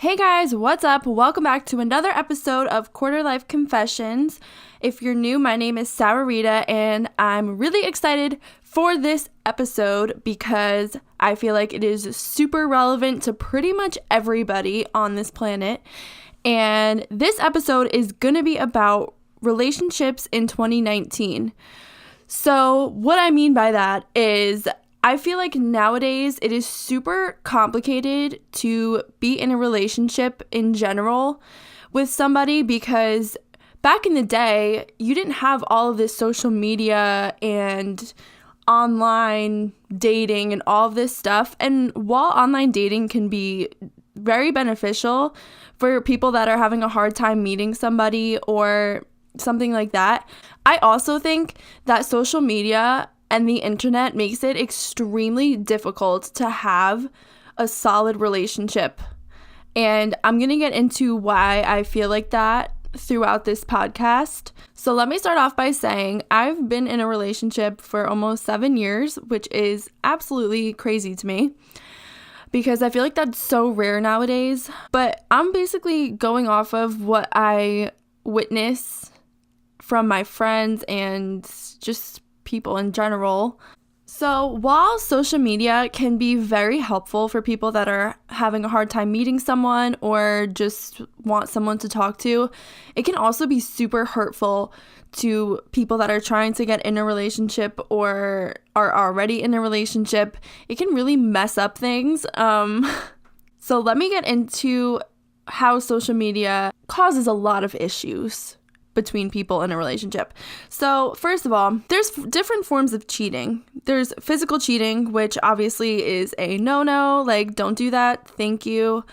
Hey guys, what's up? Welcome back to another episode of Quarter Life Confessions. If you're new, my name is Rita, and I'm really excited for this episode because I feel like it is super relevant to pretty much everybody on this planet. And this episode is going to be about relationships in 2019. So what I mean by that is I feel like nowadays it is super complicated to be in a relationship in general with somebody because back in the day, you didn't have all of this social media and online dating and all of this stuff. And while online dating can be very beneficial for people that are having a hard time meeting somebody or something like that, I also think that social media and the internet makes it extremely difficult to have a solid relationship. And I'm going to get into why I feel like that throughout this podcast. So let me start off by saying I've been in a relationship for almost 7 years, which is absolutely crazy to me because I feel like that's so rare nowadays. But I'm basically going off of what I witness from my friends and just people in general. So while social media can be very helpful for people that are having a hard time meeting someone or just want someone to talk to, it can also be super hurtful to people that are trying to get in a relationship or are already in a relationship. It can really mess up things. So let me get into how social media causes a lot of issues between people in a relationship. So first of all, there's different forms of cheating. There's physical cheating, which obviously is a no-no, like don't do that, thank you.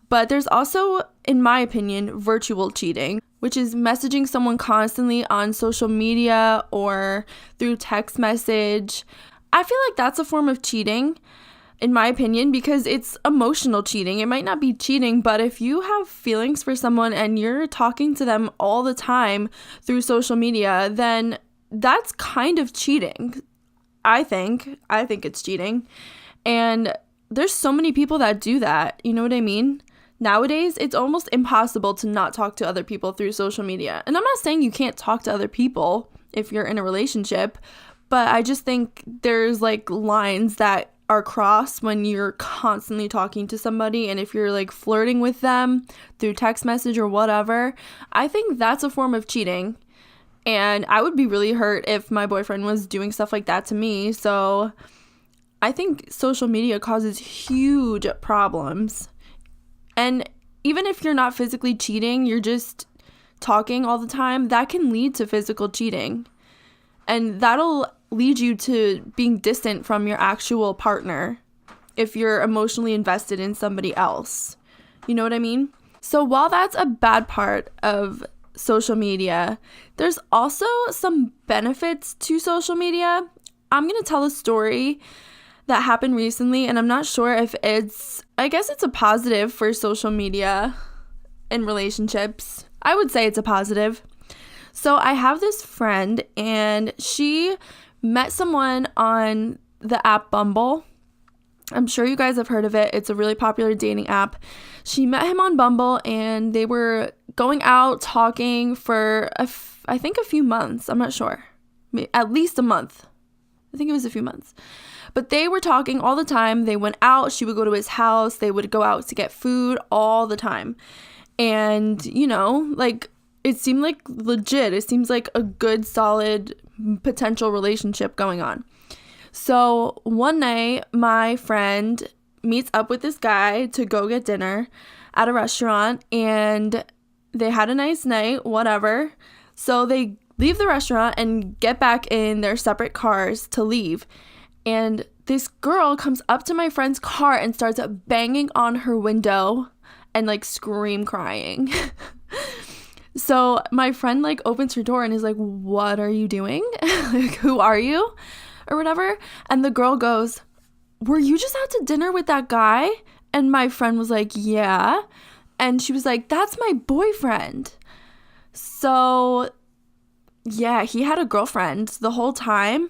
But there's also, in my opinion, virtual cheating, which is messaging someone constantly on social media or through text message. I feel like that's a form of cheating, in my opinion, because it's emotional cheating. It might not be cheating, but if you have feelings for someone and you're talking to them all the time through social media, then that's kind of cheating. I think it's cheating. And there's so many people that do that. You know what I mean? Nowadays, it's almost impossible to not talk to other people through social media. And I'm not saying you can't talk to other people if you're in a relationship, but I just think there's like lines that are crossed when you're constantly talking to somebody, and if you're like flirting with them through text message or whatever, I think that's a form of cheating. And I would be really hurt if my boyfriend was doing stuff like that to me. So I think social media causes huge problems. And even if you're not physically cheating, you're just talking all the time, that can lead to physical cheating. And that'll lead you to being distant from your actual partner if you're emotionally invested in somebody else. You know what I mean? So while that's a bad part of social media, there's also some benefits to social media. I'm going to tell a story that happened recently, and I'm not sure if I guess it's a positive for social media in relationships. I would say it's a positive. So I have this friend, and she met someone on the app Bumble. I'm sure you guys have heard of it. It's a really popular dating app. She met him on Bumble, and they were going out talking for, I think, a few months. I'm not sure. At least a month. I think it was a few months. But they were talking all the time. They went out. She would go to his house. They would go out to get food all the time. And, you know, like, it seemed like legit. It seems like a good, solid potential relationship going on. So one night, my friend meets up with this guy to go get dinner at a restaurant, and they had a nice night, whatever. So they leave the restaurant and get back in their separate cars to leave. And this girl comes up to my friend's car and starts banging on her window and like scream crying. So my friend like opens her door and is like, "What are you doing? Like, who are you?" Or whatever. And the girl goes, "Were you just out to dinner with that guy?" And my friend was like, "Yeah." And she was like, "That's my boyfriend." So yeah, he had a girlfriend the whole time.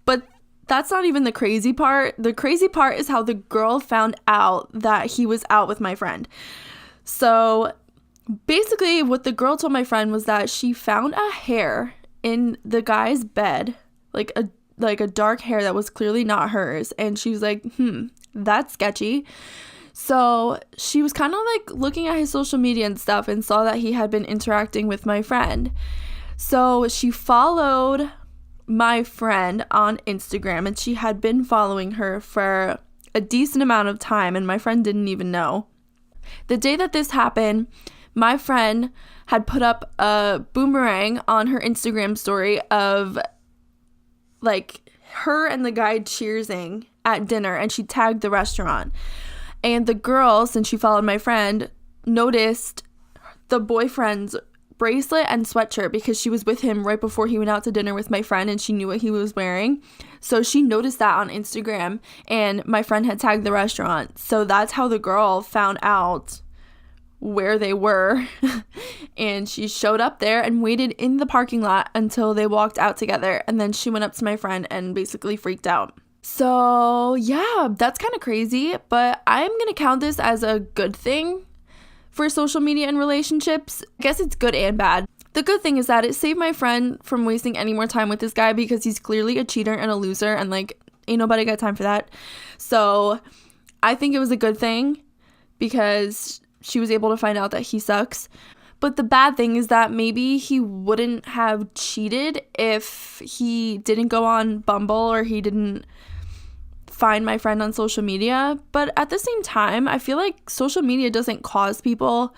But that's not even the crazy part. The crazy part is how the girl found out that he was out with my friend. So basically what the girl told my friend was that she found a hair in the guy's bed, like a dark hair that was clearly not hers, and she was like, that's sketchy. So she was kind of like looking at his social media and stuff and saw that he had been interacting with my friend. So she followed my friend on Instagram, and she had been following her for a decent amount of time, and my friend didn't even know. The day that this happened, my friend had put up a boomerang on her Instagram story of like her and the guy cheersing at dinner, and she tagged the restaurant. And the girl, since she followed my friend, noticed the boyfriend's bracelet and sweatshirt because she was with him right before he went out to dinner with my friend, and she knew what he was wearing. So she noticed that on Instagram, and my friend had tagged the restaurant. So that's how the girl found out where they were. And she showed up there and waited in the parking lot until they walked out together. And then she went up to my friend and basically freaked out. So yeah, that's kind of crazy, but I'm going to count this as a good thing for social media and relationships. I guess it's good and bad. The good thing is that it saved my friend from wasting any more time with this guy because he's clearly a cheater and a loser, and like ain't nobody got time for that. So I think it was a good thing because she was able to find out that he sucks. But the bad thing is that maybe he wouldn't have cheated if he didn't go on Bumble or he didn't find my friend on social media. But at the same time, I feel like social media doesn't cause people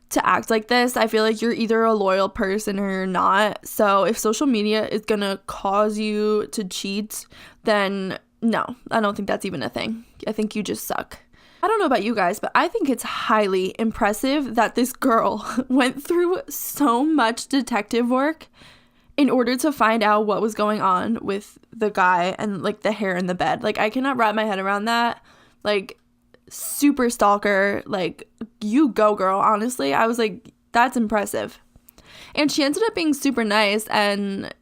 to act like this. I feel like you're either a loyal person or you're not. So if social media is gonna cause you to cheat, then no, I don't think that's even a thing. I think you just suck. I don't know about you guys, but I think it's highly impressive that this girl went through so much detective work in order to find out what was going on with the guy and like the hair in the bed. Like, I cannot wrap my head around that. Like, super stalker. Like, you go, girl. Honestly, I was like, that's impressive. And she ended up being super nice and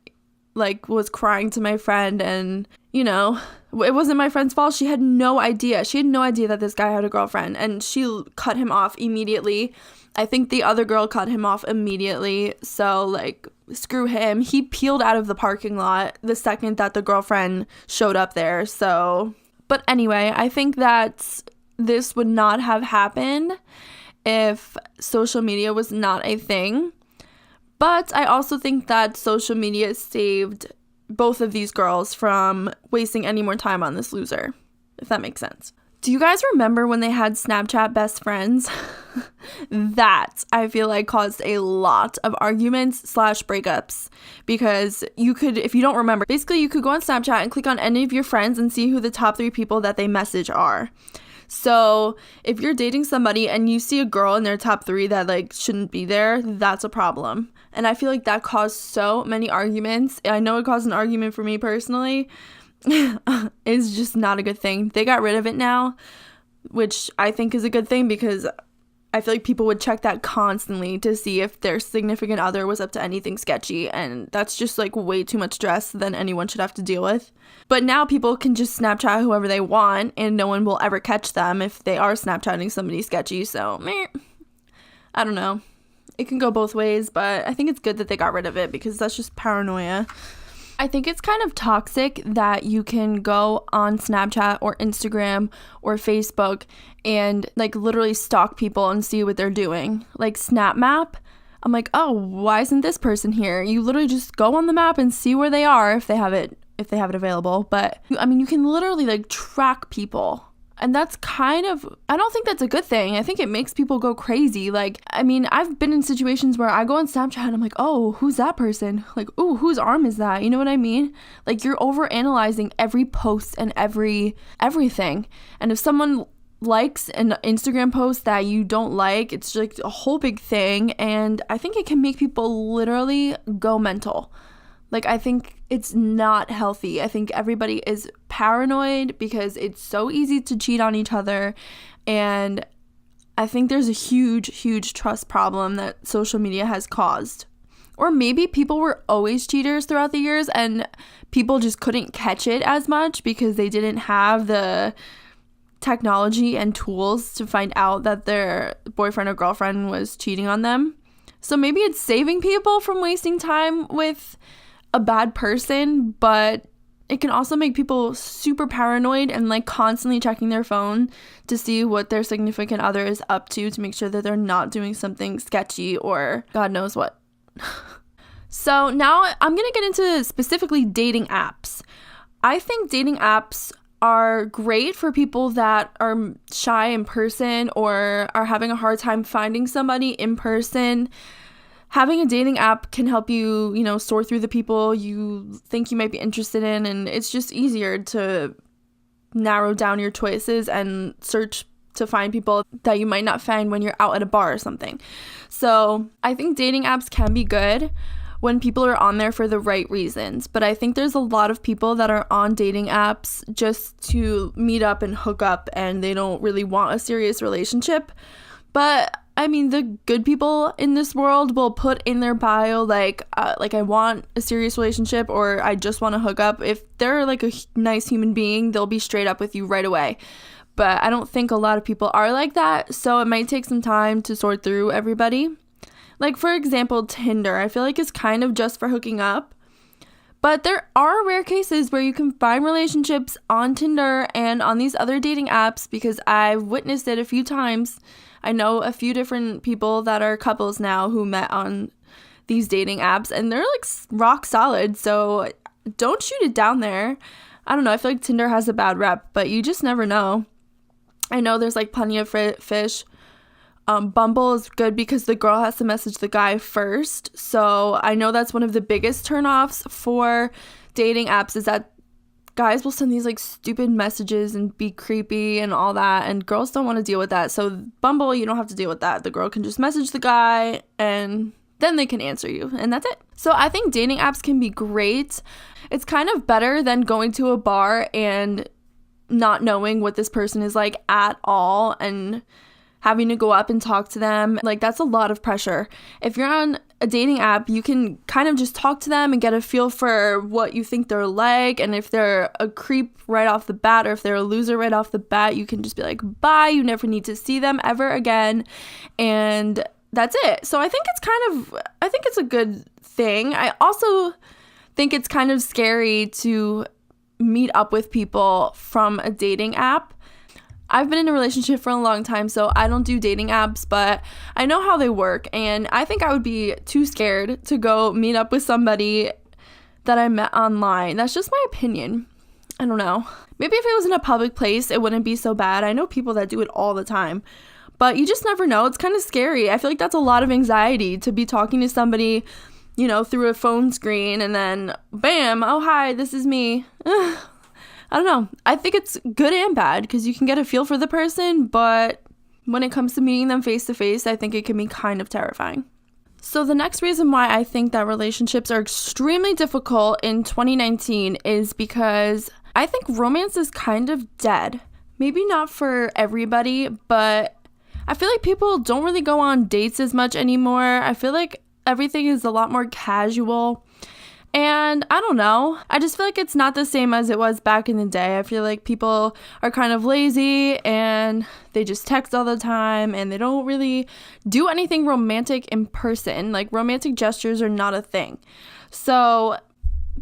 like was crying to my friend, and you know, it wasn't my friend's fault. She had no idea. She had no idea that this guy had a girlfriend, and she cut him off immediately. I think the other girl cut him off immediately. So like, screw him. He peeled out of the parking lot the second that the girlfriend showed up there. So, but anyway, I think that this would not have happened if social media was not a thing. But I also think that social media saved both of these girls from wasting any more time on this loser, if that makes sense. Do you guys remember when they had Snapchat best friends? That, I feel like, caused a lot of arguments / breakups, because you could, if you don't remember, basically you could go on Snapchat and click on any of your friends and see who the top 3 people that they message are. So if you're dating somebody and you see a girl in their top 3 that like shouldn't be there, that's a problem. And I feel like that caused so many arguments. I know it caused an argument for me personally. It's just not a good thing. They got rid of it now, which I think is a good thing, because I feel like people would check that constantly to see if their significant other was up to anything sketchy, and that's just like way too much stress than anyone should have to deal with. But now people can just Snapchat whoever they want, and no one will ever catch them if they are Snapchatting somebody sketchy. So, I don't know. It can go both ways, but I think it's good that they got rid of it, because that's just paranoia. I think it's kind of toxic that you can go on Snapchat or Instagram or Facebook and like literally stalk people and see what they're doing. Like Snap Map, I'm like, oh, why isn't this person here? You literally just go on the map and see where they are if they have it available. But I mean, you can literally like track people. And that's kind of, I don't think that's a good thing. I think it makes people go crazy. Like, I mean, I've been in situations where I go on Snapchat and I'm like, oh, who's that person? Like, ooh, whose arm is that? You know what I mean? Like, you're overanalyzing every post and everything. And if someone likes an Instagram post that you don't like, it's like a whole big thing. And I think it can make people literally go mental. Like, I think it's not healthy. I think everybody is paranoid because it's so easy to cheat on each other. And I think there's a huge trust problem that social media has caused. Or maybe people were always cheaters throughout the years and people just couldn't catch it as much because they didn't have the technology and tools to find out that their boyfriend or girlfriend was cheating on them. So maybe it's saving people from wasting time with a bad person, but it can also make people super paranoid and like constantly checking their phone to see what their significant other is up to make sure that they're not doing something sketchy or God knows what. So now I'm going to get into specifically dating apps. I think dating apps are great for people that are shy in person or are having a hard time finding somebody in person. Having a dating app can help you, sort through the people you think you might be interested in, and it's just easier to narrow down your choices and search to find people that you might not find when you're out at a bar or something. So I think dating apps can be good when people are on there for the right reasons, but I think there's a lot of people that are on dating apps just to meet up and hook up, and they don't really want a serious relationship. But I mean, the good people in this world will put in their bio like I want a serious relationship, or I just want to hook up. If they're like a nice human being, they'll be straight up with you right away. But I don't think a lot of people are like that, so it might take some time to sort through everybody. Like, for example, Tinder, I feel like it's kind of just for hooking up. But there are rare cases where you can find relationships on Tinder and on these other dating apps, because I've witnessed it a few times. I know a few different people that are couples now who met on these dating apps, and they're like rock solid. So don't shoot it down there. I don't know. I feel like Tinder has a bad rep, but you just never know. I know there's like plenty of fish. Bumble is good because the girl has to message the guy first. So I know that's one of the biggest turnoffs for dating apps, is that guys will send these like stupid messages and be creepy and all that, and girls don't want to deal with that. So Bumble, you don't have to deal with that. The girl can just message the guy and then they can answer you, and that's it. So I think dating apps can be great. It's kind of better than going to a bar and not knowing what this person is like at all and having to go up and talk to them. Like, that's a lot of pressure. If you're on a dating app, you can kind of just talk to them and get a feel for what you think they're like. And if they're a creep right off the bat, or if they're a loser right off the bat, you can just be like, bye, you never need to see them ever again. And that's it. So I think it's a good thing. I also think it's kind of scary to meet up with people from a dating app. I've been in a relationship for a long time, so I don't do dating apps, but I know how they work, and I think I would be too scared to go meet up with somebody that I met online. That's just my opinion. I don't know. Maybe if it was in a public place, it wouldn't be so bad. I know people that do it all the time, but you just never know. It's kind of scary. I feel like that's a lot of anxiety to be talking to somebody, through a phone screen, and then bam, oh hi, this is me. I don't know. I think it's good and bad because you can get a feel for the person, but when it comes to meeting them face to face, I think it can be kind of terrifying. So the next reason why I think that relationships are extremely difficult in 2019 is because I think romance is kind of dead. Maybe not for everybody, but I feel like people don't really go on dates as much anymore. I feel like everything is a lot more casual. And I don't know, I just feel like it's not the same as it was back in the day. I feel like people are kind of lazy and they just text all the time and they don't really do anything romantic in person. Like, romantic gestures are not a thing. So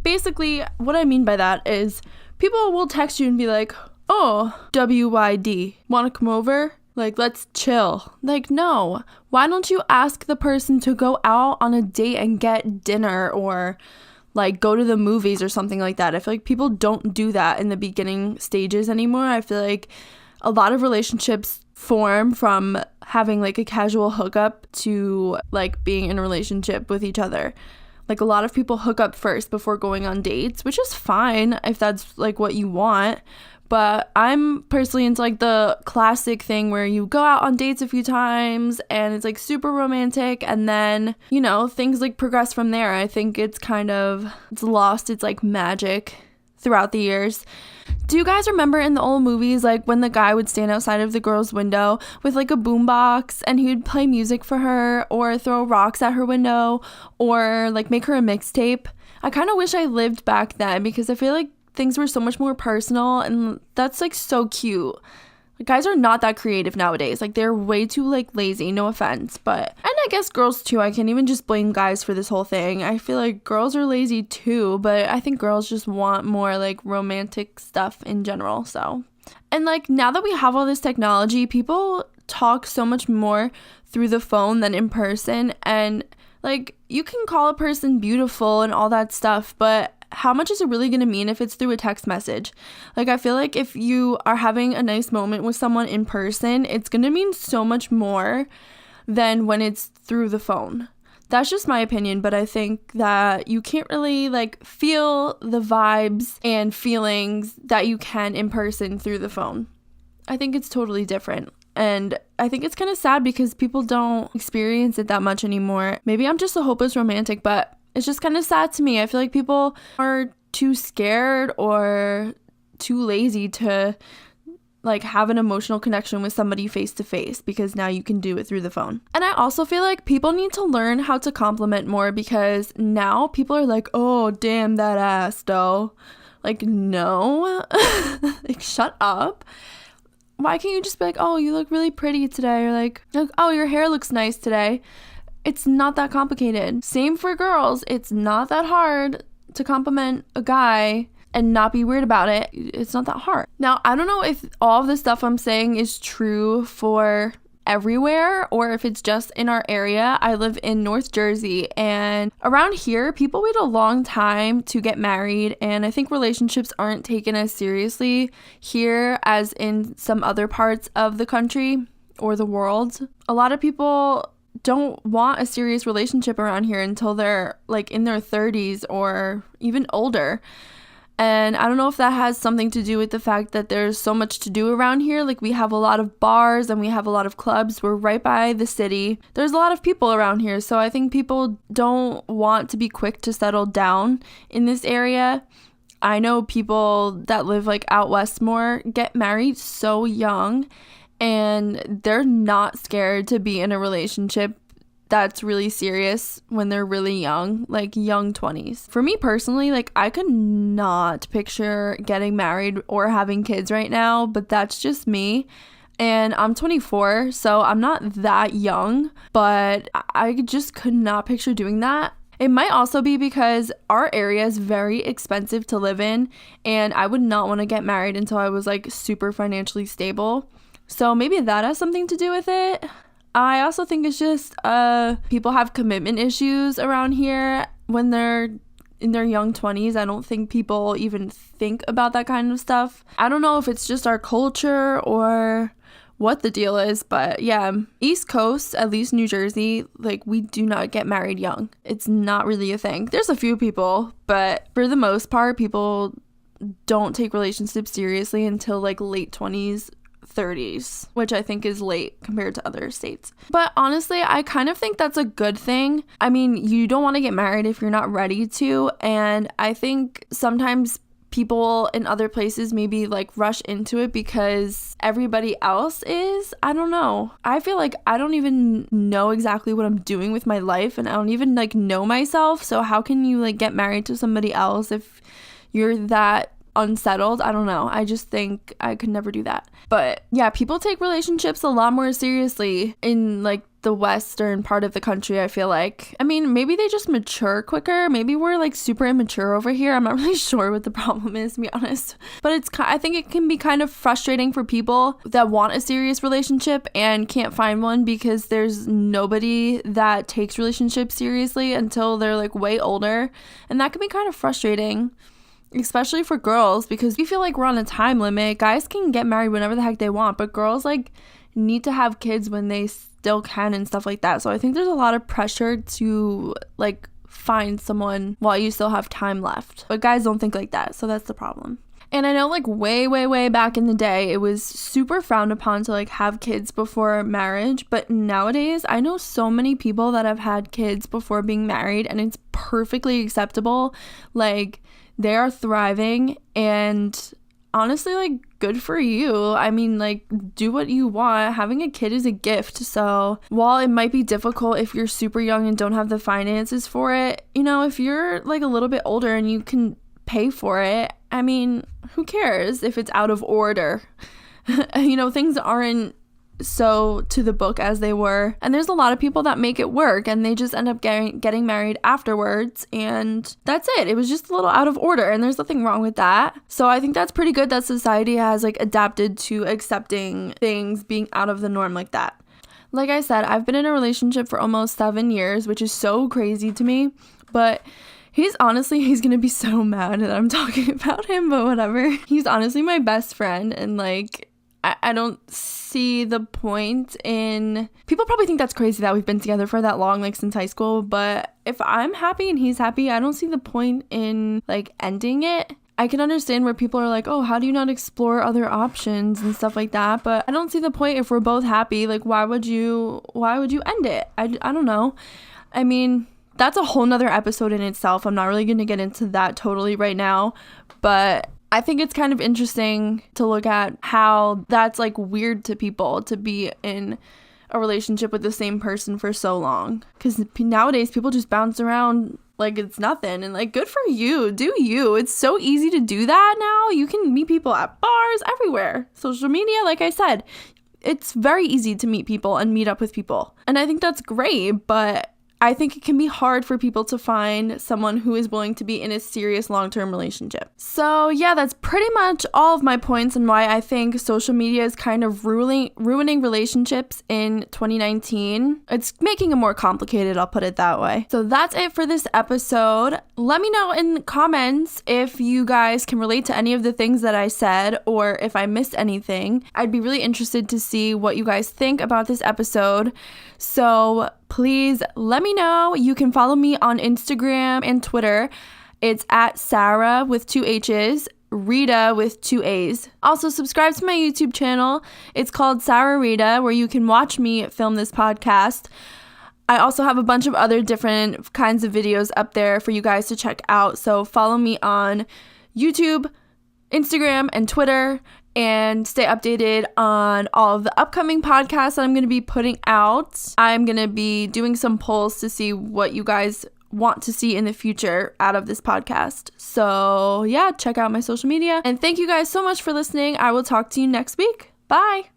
basically what I mean by that is people will text you and be like, oh, WYD, want to come over? Like, let's chill. Like, no. Why don't you ask the person to go out on a date and get dinner, or like go to the movies or something like that? I feel like people don't do that in the beginning stages anymore. I feel like a lot of relationships form from having like a casual hookup to like being in a relationship with each other. Like, a lot of people hook up first before going on dates, which is fine if that's like what you want. But I'm personally into like the classic thing where you go out on dates a few times and it's like super romantic, and then, things like progress from there. I think it's lost its like magic throughout the years. Do you guys remember in the old movies, like when the guy would stand outside of the girl's window with like a boombox and he would play music for her, or throw rocks at her window, or like make her a mixtape? I kind of wish I lived back then, because I feel like things were so much more personal, and that's like so cute. Guys are not that creative nowadays. Like, they're way too, like, lazy. No offense. But, and I guess girls too. I can't even just blame guys for this whole thing. I feel like girls are lazy too, but I think girls just want more, like, romantic stuff in general. So, and, like, now that we have all this technology, people talk so much more through the phone than in person. And, like, you can call a person beautiful and all that stuff, but how much is it really going to mean if it's through a text message? Like, I feel like if you are having a nice moment with someone in person, it's going to mean so much more than when it's through the phone. That's just my opinion, but I think that you can't really, like, feel the vibes and feelings that you can in person through the phone. I think it's totally different. And I think it's kind of sad because people don't experience it that much anymore. Maybe I'm just a hopeless romantic, but it's just kind of sad to me. I feel like people are too scared or too lazy to, like, have an emotional connection with somebody face to face because now you can do it through the phone. And I also feel like people need to learn how to compliment more because now people are like, oh, damn that ass, though. Like, no. Like, shut up. Why can't you just be like, oh, you look really pretty today? Or like, oh, your hair looks nice today. It's not that complicated. Same for girls. It's not that hard to compliment a guy and not be weird about it. It's not that hard. Now, I don't know if all of the stuff I'm saying is true for everywhere or if it's just in our area. I live in North Jersey, and around here, people wait a long time to get married, and I think relationships aren't taken as seriously here as in some other parts of the country or the world. A lot of people don't want a serious relationship around here until they're, like, in their 30s or even older. And I don't know if that has something to do with the fact that there's so much to do around here. Like, we have a lot of bars and we have a lot of clubs. We're right by the city. There's a lot of people around here. So I think people don't want to be quick to settle down in this area. I know people that live, like, out west more get married so young, and they're not scared to be in a relationship that's really serious when they're really young, like young 20s. For me personally, like, I could not picture getting married or having kids right now, but that's just me. And I'm 24, so I'm not that young, but I just could not picture doing that. It might also be because our area is very expensive to live in, and I would not want to get married until I was, like, super financially stable. So maybe that has something to do with it. I also think it's just people have commitment issues around here when they're in their young 20s. I don't think people even think about that kind of stuff. I don't know if it's just our culture or what the deal is, but yeah, East Coast, at least New Jersey, like, we do not get married young. It's not really a thing. There's a few people, but for the most part, people don't take relationships seriously until, like, late 20s, 30s, which I think is late compared to other states. But honestly, I kind of think that's a good thing. I mean, you don't want to get married if you're not ready to, and I think sometimes people in other places maybe, like, rush into it because everybody else is. I don't know. I feel like I don't even know exactly what I'm doing with my life, and I don't even, like, know myself. So how can you, like, get married to somebody else if you're that unsettled? I don't know. I just think I could never do that. But yeah, people take relationships a lot more seriously in, like, the western part of the country, I feel like. I mean, maybe they just mature quicker. Maybe we're, like, super immature over here. I'm not really sure what the problem is, to be honest. But I think it can be kind of frustrating for people that want a serious relationship and can't find one because there's nobody that takes relationships seriously until they're, like, way older. And that can be kind of frustrating, especially for girls, because we feel like we're on a time limit. Guys can get married whenever the heck they want, but girls, like, need to have kids when they still can and stuff like that. So I think there's a lot of pressure to, like, find someone while you still have time left. But guys don't think like that, so that's the problem. And I know, like, way back in the day, it was super frowned upon to, like, have kids before marriage. But nowadays, I know so many people that have had kids before being married, and it's perfectly acceptable. Like, they are thriving, and honestly, like, good for you. I mean, like, do what you want. Having a kid is a gift. So while it might be difficult if you're super young and don't have the finances for it, you know, if you're, like, a little bit older and you can pay for it, I mean, who cares if it's out of order? things aren't so to the book as they were, and there's a lot of people that make it work and they just end up getting married afterwards, and that's it. It was just a little out of order, and there's nothing wrong with that. So I think that's pretty good that society has like adapted to accepting things being out of the norm like that. Like I said, I've been in a relationship for almost 7 years, which is so crazy to me, but he's gonna be so mad that I'm talking about him, but whatever. He's honestly my best friend, and like I don't see the point in... People probably think that's crazy that we've been together for that long, like since high school, but if I'm happy and he's happy, I don't see the point in like ending it. I can understand where people are like, oh, how do you not explore other options and stuff like that, but I don't see the point. If we're both happy, like why would you end it? I don't know. I mean, that's a whole nother episode in itself. I'm not really going to get into that totally right now, but I think it's kind of interesting to look at how that's like weird to people to be in a relationship with the same person for so long. Because nowadays people just bounce around like it's nothing, and like good for you. Do you. It's so easy to do that now. You can meet people at bars, everywhere. Social media, like I said, it's very easy to meet people and meet up with people. And I think that's great, but I think it can be hard for people to find someone who is willing to be in a serious long-term relationship. So yeah, that's pretty much all of my points and why I think social media is kind of ruining relationships in 2019. It's making it more complicated, I'll put it that way. So that's it for this episode. Let me know in comments if you guys can relate to any of the things that I said or if I missed anything. I'd be really interested to see what you guys think about this episode. So please let me know. You can follow me on Instagram and Twitter. It's at Sarah with 2 H's, Rita with 2 A's. Also, subscribe to my YouTube channel. It's called Sarah Rita, where you can watch me film this podcast. I also have a bunch of other different kinds of videos up there for you guys to check out. So follow me on YouTube, Instagram, and Twitter, and stay updated on all of the upcoming podcasts that I'm going to be putting out. I'm going to be doing some polls to see what you guys want to see in the future out of this podcast. So yeah, check out my social media. And thank you guys so much for listening. I will talk to you next week. Bye.